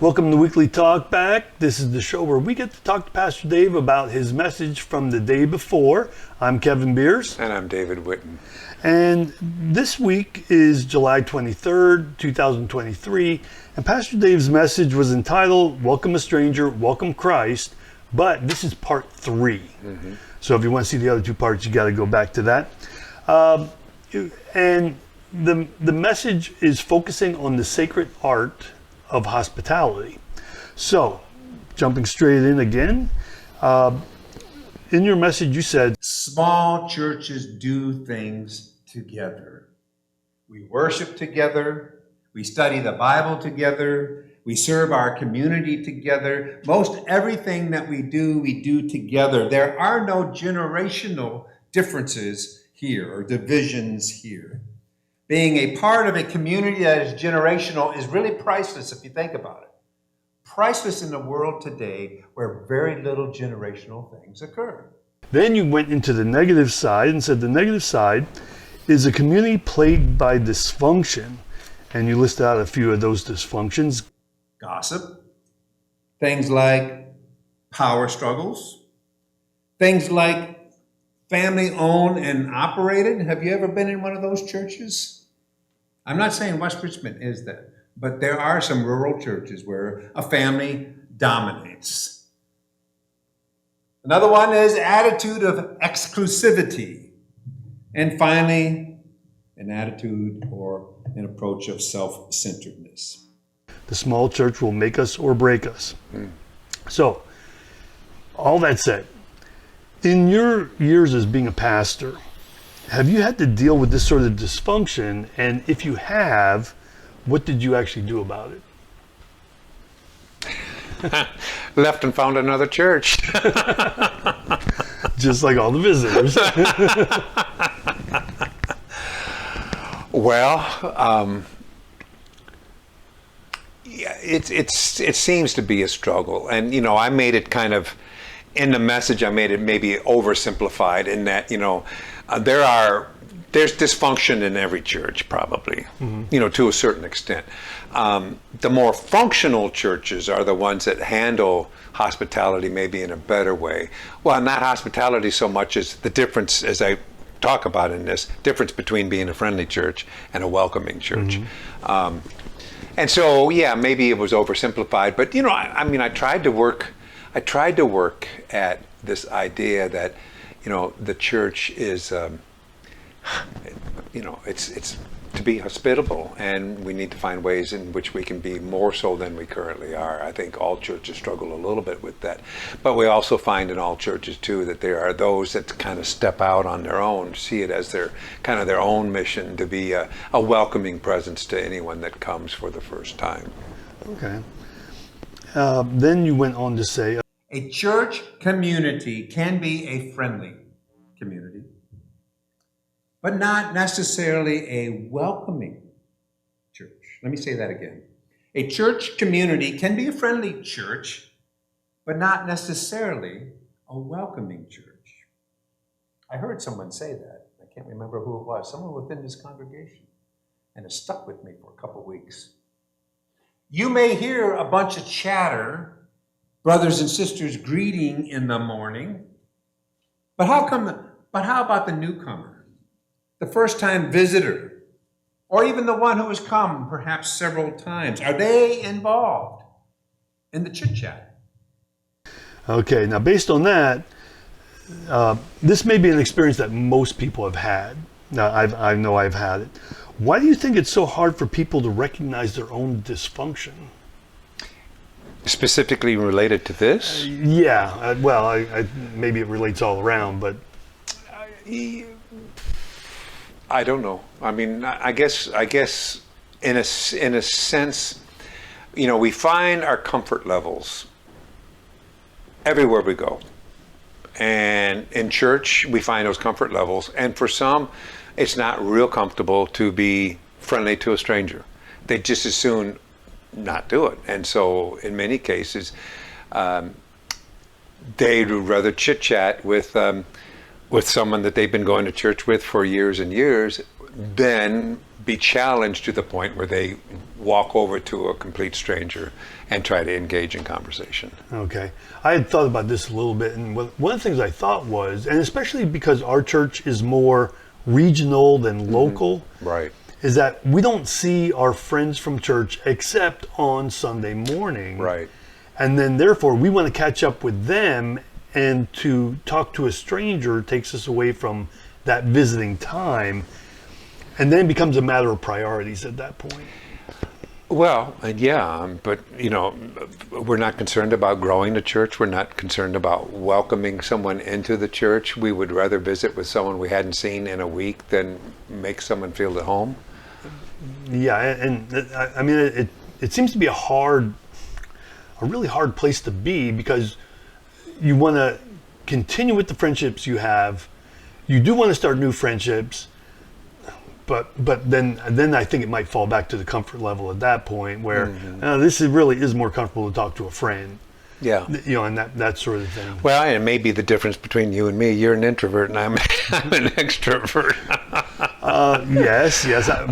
Welcome to Weekly Talkback. This is the show where we get to talk to Pastor Dave about his message from the day before. I'm Kevin Beers. And I'm David Witten. And this week is July 23rd, 2023. And Pastor Dave's message was entitled, Welcome a Stranger, Welcome Christ. But this is part 3. Mm-hmm. So if you want to see the other 2 parts, you got to go back to that. And the message is focusing on the sacred art of hospitality. So, jumping straight in again, in your message you said, small churches do things together. We worship together, we study the Bible together, we serve our community together. Most everything that we do together. There are no generational differences here or divisions here. Being a part of a community that is generational is really priceless if you think about it. Priceless in the world today where very little generational things occur. Then you went into the negative side and said the negative side is a community plagued by dysfunction. And you listed out a few of those dysfunctions. Gossip, things like power struggles, things like family owned and operated. Have you ever been in one of those churches? I'm not saying West Richmond is that, but there are some rural churches where a family dominates. Another one is attitude of exclusivity. And finally, an attitude or an approach of self-centeredness. The small church will make us or break us. So, all that said, in your years as being a pastor, have you had to deal with this sort of dysfunction? And if you have, what did you actually do about it? Left and found another church. Just like all the visitors. Well, yeah, it seems to be a struggle. And, I made it kind of, in the message, I made it maybe oversimplified in that, there's dysfunction in every church probably, to a certain extent. The more functional churches are the ones that handle hospitality maybe in a better way. Well, not hospitality so much as the difference, as I talk about in this, difference between being a friendly church and a welcoming church. And so, yeah, maybe it was oversimplified, but I tried to work at this idea that, the church is, it's to be hospitable, and we need to find ways in which we can be more so than we currently are. I think all churches struggle a little bit with that, but we also find in all churches too that there are those that kind of step out on their own, see it as their kind of their own mission to be a welcoming presence to anyone that comes for the first time. Okay. Then you went on to say, a church community can be a friendly community, but not necessarily a welcoming church. Let me say that again. A church community can be a friendly church, but not necessarily a welcoming church. I heard someone say that. I can't remember who it was. Someone within this congregation. And it stuck with me for a couple weeks. You may hear a bunch of chatter, brothers and sisters greeting in the morning, but how about the newcomer, the first-time visitor, or even the one who has come perhaps several times? Are they involved in the chit-chat? Okay, now based on that, this may be an experience that most people have had. Now, I know I've had it. Why do you think it's so hard for people to recognize their own dysfunction? Specifically related to this? I maybe it relates all around, but I don't know. I mean, I guess in a sense, we find our comfort levels everywhere we go. And in church, we find those comfort levels. And for some, it's not real comfortable to be friendly to a stranger. They just as soon not do it. And so in many cases, they'd rather chit-chat with someone that they've been going to church with for years and years than be challenged to the point where they walk over to a complete stranger and try to engage in conversation. Okay. I had thought about this a little bit, and one of the things I thought was, and especially because our church is more regional than local, Right. is that we don't see our friends from church except on Sunday morning. Right. And then therefore we want to catch up with them, and to talk to a stranger takes us away from that visiting time, and then it becomes a matter of priorities at that point. Well, but we're not concerned about growing the church. We're not concerned about welcoming someone into the church. We would rather visit with someone we hadn't seen in a week than make someone feel at home. Yeah, and I mean, it seems to be a really hard place to be, because you want to continue with the friendships you have. You do want to start new friendships, but then I think it might fall back to the comfort level at that point, where really is more comfortable to talk to a friend. Yeah. And that sort of thing. Well, and maybe the difference between you and me, you're an introvert and I'm an extrovert. Yes,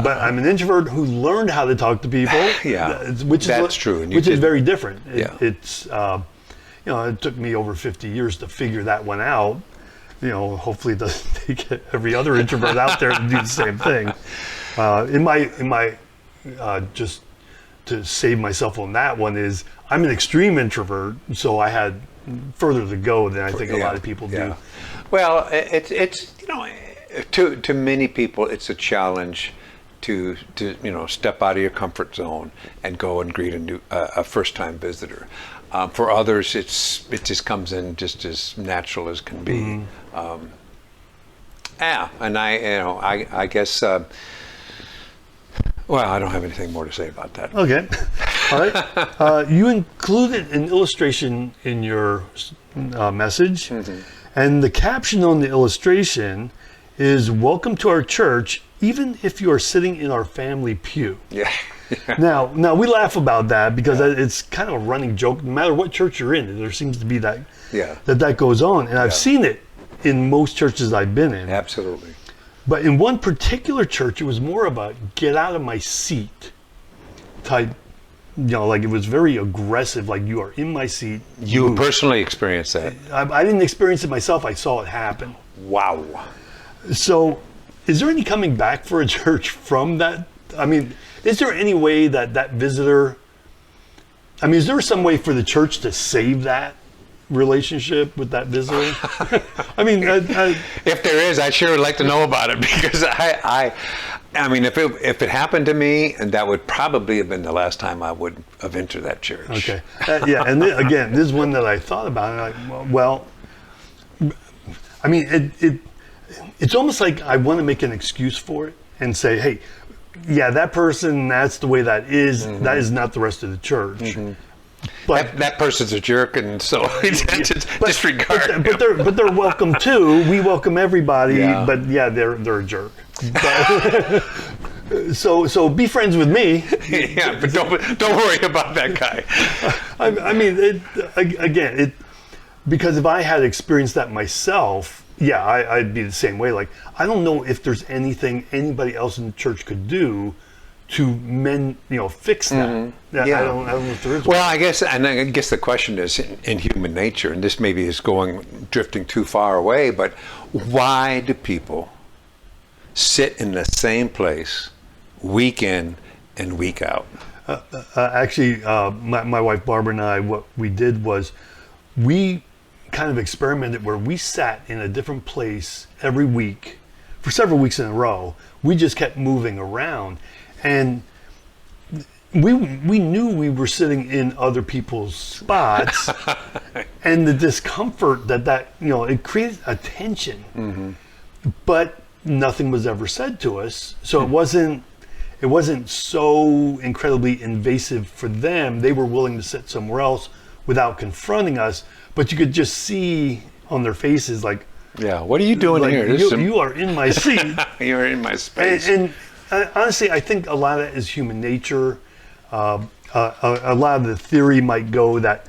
but I'm an introvert who learned how to talk to people. Yeah, that's true. Which is very different. Yeah. It's it took me over 50 years to figure that one out. Hopefully it doesn't take every other introvert out there to do the same thing. In my just to save myself on that one is, I'm an extreme introvert, so I had further to go than I think a lot of people do. Well, it's to many people it's a challenge to step out of your comfort zone and go and greet a first-time visitor. For others, it just comes in just as natural as can be. And I guess. Well, I don't have anything more to say about that. Okay. All right. You included an illustration in your message, and the caption on the illustration is, "Welcome to our church, even if you are sitting in our family pew." Yeah. Now we laugh about that because it's kind of a running joke. No matter what church you're in, there seems to be that goes on, and I've seen it in most churches I've been in. Absolutely. But in one particular church, it was more of a get out of my seat type, like it was very aggressive, like you are in my seat. You personally experienced that? I didn't experience it myself, I saw it happen. Wow. So is there any coming back for a church from that? I mean, is there any way that visitor, is there some way for the church to save that relationship with that visitor? If there is, I sure would like to know about it, because if it happened to me, and that would probably have been the last time I would have entered that church. Okay. And again, this is one that I thought about. It's almost like I want to make an excuse for it and say, hey, that person, that's the way that is. That is not the rest of the church. But that person's a jerk, and so disregard. But they're welcome too. We welcome everybody. Yeah. But they're a jerk. So be friends with me. Yeah, but don't worry about that guy. Because if I had experienced that myself, I'd be the same way. Like, I don't know if there's anything anybody else in the church could do to fix that. I don't know if there is. Well, I guess the question is in human nature, and this maybe is drifting too far away, but why do people sit in the same place week in and week out? Actually, my wife Barbara and I, what we did was we kind of experimented where we sat in a different place every week for several weeks in a row. We just kept moving around. And we knew we were sitting in other people's spots, and the discomfort that it created a tension. But nothing was ever said to us, so it wasn't so incredibly invasive for them. They were willing to sit somewhere else without confronting us, but you could just see on their faces, like, what are you doing here? You are in my seat. You're in my space. And honestly, I think a lot of it is human nature. A lot of the theory might go that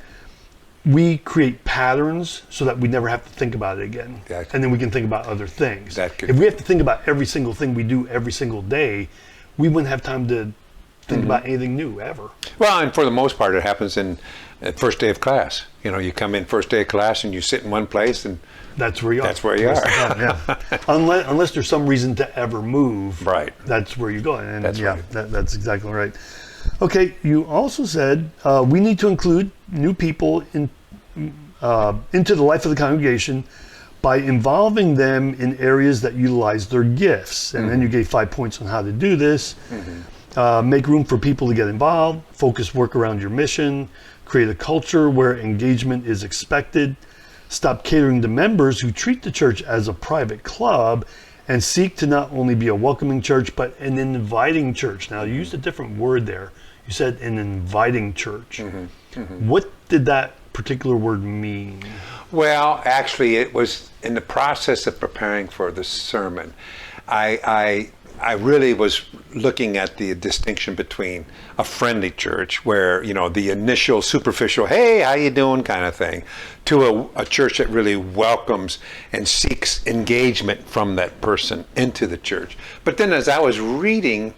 we create patterns so that we never have to think about it again. And then we can think about other things. If we have to think about every single thing we do every single day, we wouldn't have time to think about anything new ever. Well, and for the most part, it happens in first day of class. You know, you come in first day of class and you sit in one place, and That's where you are. That's where you are. Yeah. Unless there's some reason to ever move. Right. That's where you go. And That's yeah, right. that's exactly right. Okay, you also said we need to include new people into the life of the congregation by involving them in areas that utilize their gifts. And then you gave 5 points on how to do this. Make room for people to get involved, focus work around your mission, create a culture where engagement is expected, stop catering to members who treat the church as a private club, and seek to not only be a welcoming church, but an inviting church. Now, you used a different word there. You said an inviting church. What did that particular word mean? Well, actually, it was in the process of preparing for the sermon. I really was looking at the distinction between a friendly church, where, you know, the initial superficial, hey, how you doing kind of thing, to a church that really welcomes and seeks engagement from that person into the church. But then as I was reading,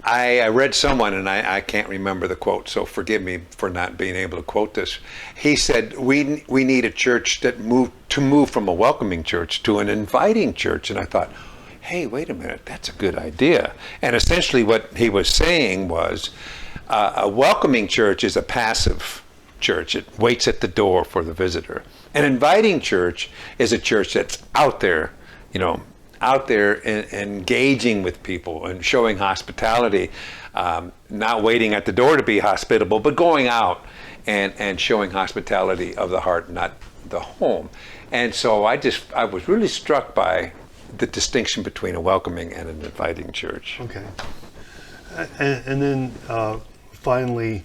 I read someone, and I can't remember the quote, so forgive me for not being able to quote this. He said, we need a church that move from a welcoming church to an inviting church. And I thought, hey, wait a minute, that's a good idea. And essentially what he was saying was, a welcoming church is a passive church. It waits at the door for the visitor. An inviting church is a church that's out there, you know, out there engaging with people and showing hospitality, not waiting at the door to be hospitable, but going out and showing hospitality of the heart, not the home. And so I was really struck by the distinction between a welcoming and an inviting church. Okay. And then finally,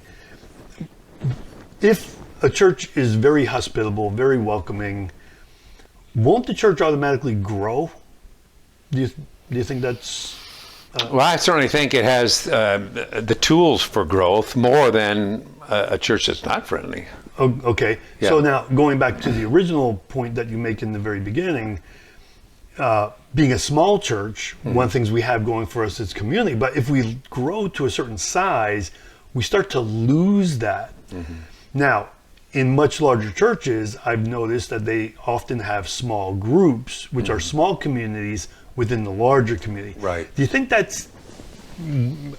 if a church is very hospitable, very welcoming, won't the church automatically grow? Do you think that's... Well, I certainly think it has the tools for growth more than a church that's not friendly. Okay. Yeah. So now, going back to the original point that you make in the very beginning, being a small church, one of the things we have going for us is community. But if we grow to a certain size, we start to lose that. Now, in much larger churches, I've noticed that they often have small groups, which are small communities within the larger community. Right. Do you think that's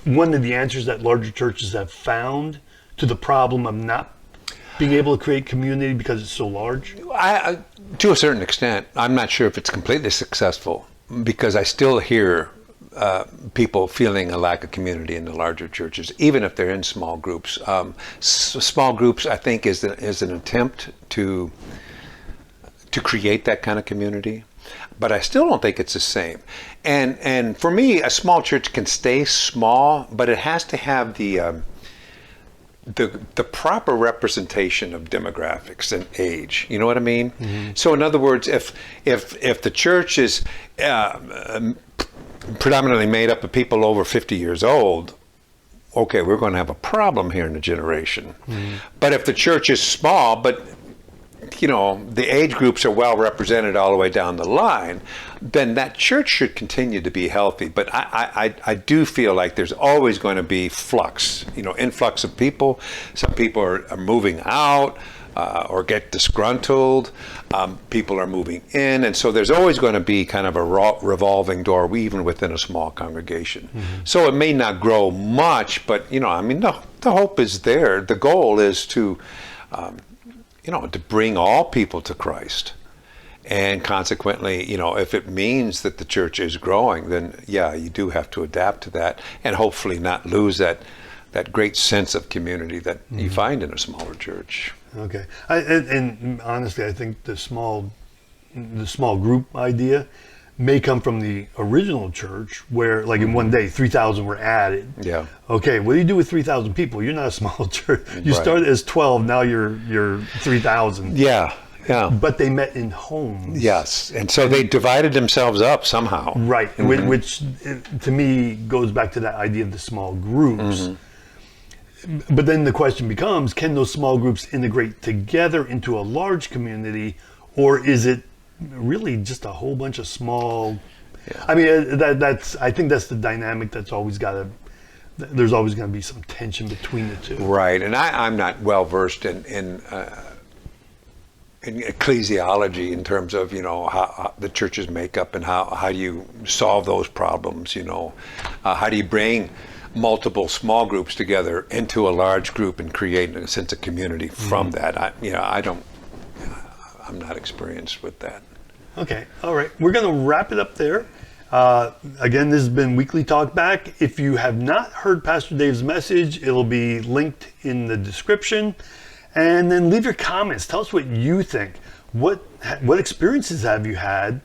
one of the answers that larger churches have found to the problem of not being able to create community because it's so large? To a certain extent. I'm not sure if it's completely successful, because I still hear people feeling a lack of community in the larger churches, even if they're in small groups. Small groups, I think, is an attempt to create that kind of community, but I still don't think it's the same. And for me, a small church can stay small, but it has to have the proper representation of demographics and age. You know what I mean? So in other words, if the church is predominantly made up of people over 50 years old, okay, we're going to have a problem here in a generation. But if the church is small, but you know, the age groups are well represented all the way down the line, then that church should continue to be healthy. But I do feel like there's always going to be flux, you know, influx of people. Some people are moving out or get disgruntled. People are moving in. And so there's always going to be kind of a revolving door, even within a small congregation. So it may not grow much, but, you know, I mean, the hope is there. The goal is to to bring all people to Christ. And consequently, you know, if it means that the church is growing, then yeah, you do have to adapt to that, and hopefully not lose that great sense of community that you find in a smaller church. Okay. And honestly, I think the small group idea may come from the original church, where, like, in one day 3,000 were added. Yeah. Okay, what do you do with 3,000 people? You're not a small church. You Right. started as 12, now you're 3,000. Yeah. But they met in homes. Yes. And so they divided themselves up somehow. Right, which to me goes back to that idea of the small groups. But then the question becomes, can those small groups integrate together into a large community, or is it really just a whole bunch of small? I mean, I think that's the dynamic that's always got to there's always going to be some tension between the two. Right, and I'm not well versed in ecclesiology in terms of how the church's makeup and how do you solve those problems. How do you bring multiple small groups together into a large group and create a sense of community from that. I'm not experienced with that. Okay, all right. We're going to wrap it up there. Again, this has been Weekly Talkback. If you have not heard Pastor Dave's message, it'll be linked in the description. And then leave your comments. Tell us what you think. What experiences have you had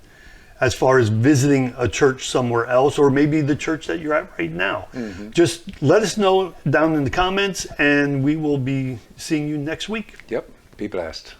as far as visiting a church somewhere else, or maybe the church that you're at right now? Just let us know down in the comments, and we will be seeing you next week. Yep, be blessed.